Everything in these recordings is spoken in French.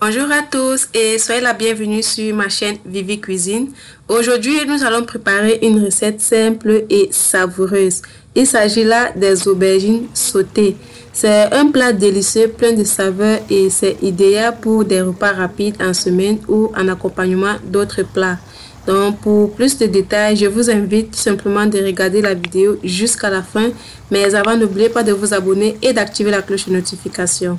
Bonjour à tous et soyez la bienvenue sur ma chaîne Vivi Cuisine. Aujourd'hui, nous allons préparer une recette simple et savoureuse. Il s'agit là des aubergines sautées. C'est un plat délicieux, plein de saveurs et c'est idéal pour des repas rapides en semaine ou en accompagnement d'autres plats. Donc, pour plus de détails, je vous invite simplement de regarder la vidéo jusqu'à la fin. Mais avant, n'oubliez pas de vous abonner et d'activer la cloche de notification.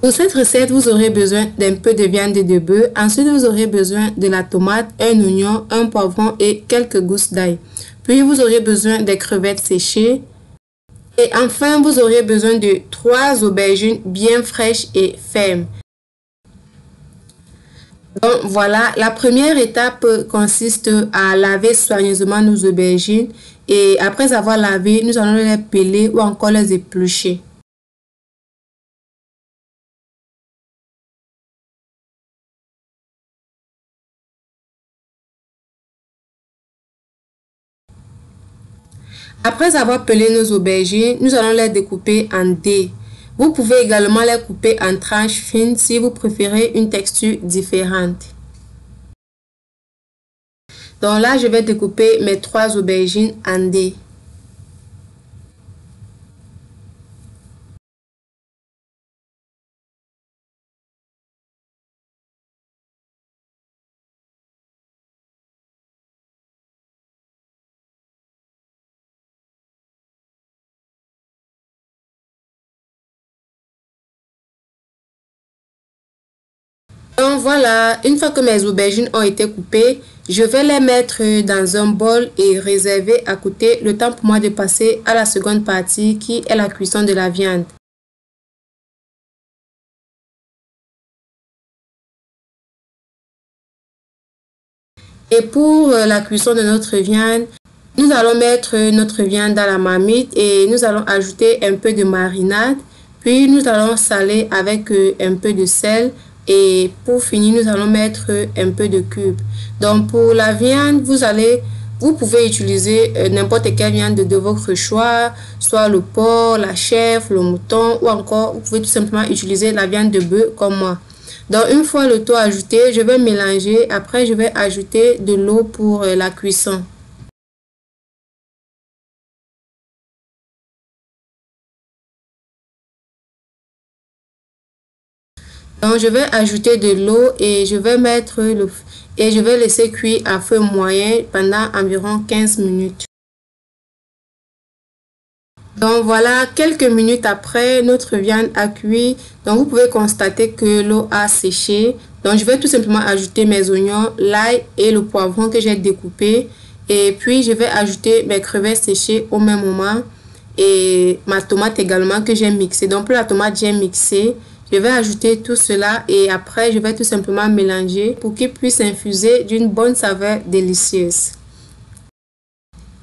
Pour cette recette, vous aurez besoin d'un peu de viande de bœuf. Ensuite, vous aurez besoin de la tomate, un oignon, un poivron et quelques gousses d'ail. Puis, vous aurez besoin des crevettes séchées. Et enfin, vous aurez besoin de 3 aubergines bien fraîches et fermes. Donc voilà, la première étape consiste à laver soigneusement nos aubergines. Et après avoir lavé, nous allons les peler ou encore les éplucher. Après avoir pelé nos aubergines, nous allons les découper en dés. Vous pouvez également les couper en tranches fines si vous préférez une texture différente. Donc là, je vais découper mes 3 aubergines en dés. Donc voilà, une fois que mes aubergines ont été coupées, je vais les mettre dans un bol et réserver à côté le temps pour moi de passer à la seconde partie qui est la cuisson de la viande. Et pour la cuisson de notre viande, nous allons mettre notre viande dans la marmite et nous allons ajouter un peu de marinade. Puis nous allons saler avec un peu de sel. Et pour finir, nous allons mettre un peu de cube. Donc pour la viande, vous pouvez utiliser n'importe quelle viande de votre choix, soit le porc, la chèvre, le mouton ou encore vous pouvez tout simplement utiliser la viande de bœuf comme moi. Donc une fois le tout ajouté, je vais mélanger. Après, je vais ajouter de l'eau pour la cuisson. Donc je vais ajouter de l'eau et je vais laisser cuire à feu moyen pendant environ 15 minutes. Donc voilà, quelques minutes après, notre viande a cuit. Donc vous pouvez constater que l'eau a séché. Donc je vais tout simplement ajouter mes oignons, l'ail et le poivron que j'ai découpé. Et puis je vais ajouter mes crevettes séchées au même moment. Et ma tomate également que j'ai mixée. Donc pour la tomate, j'ai mixé. Je vais ajouter tout cela et après je vais tout simplement mélanger pour qu'il puisse infuser d'une bonne saveur délicieuse.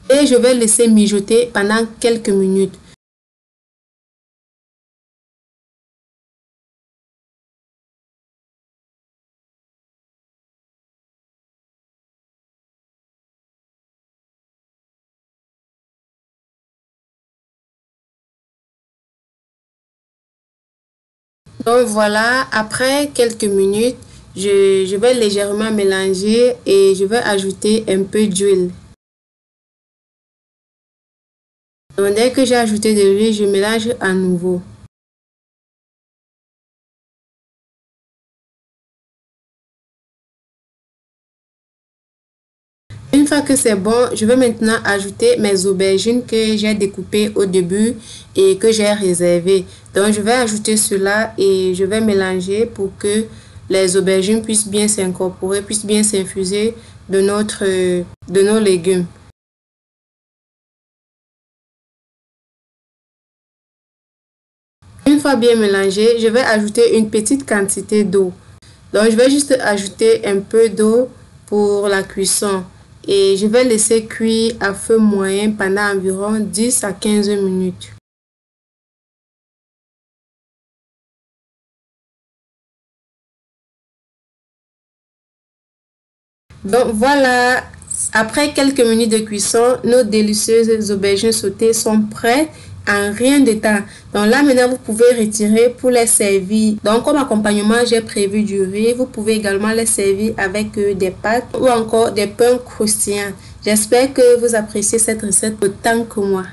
Et je vais laisser mijoter pendant quelques minutes. Donc voilà, après quelques minutes, je vais légèrement mélanger et je vais ajouter un peu d'huile. Donc dès que j'ai ajouté de l'huile, je mélange à nouveau. Une fois que c'est bon, je vais maintenant ajouter mes aubergines que j'ai découpées au début et que j'ai réservées. Donc je vais ajouter cela et je vais mélanger pour que les aubergines puissent bien s'incorporer, puissent bien s'infuser de nos légumes. Une fois bien mélangé, je vais ajouter une petite quantité d'eau. Donc je vais juste ajouter un peu d'eau pour la cuisson. Et je vais laisser cuire à feu moyen pendant environ 10 à 15 minutes. Donc voilà, après quelques minutes de cuisson, nos délicieuses aubergines sautées sont prêtes en rien de temps. Donc là maintenant vous pouvez retirer pour les servir. Donc comme accompagnement j'ai prévu du riz. Vous pouvez également les servir avec des pâtes ou encore des pains croustillants. J'espère que vous appréciez cette recette autant que moi.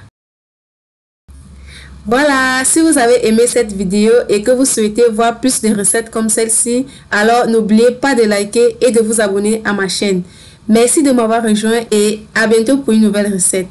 Voilà, si vous avez aimé cette vidéo et que vous souhaitez voir plus de recettes comme celle-ci, alors n'oubliez pas de liker et de vous abonner à ma chaîne. Merci de m'avoir rejoint et à bientôt pour une nouvelle recette.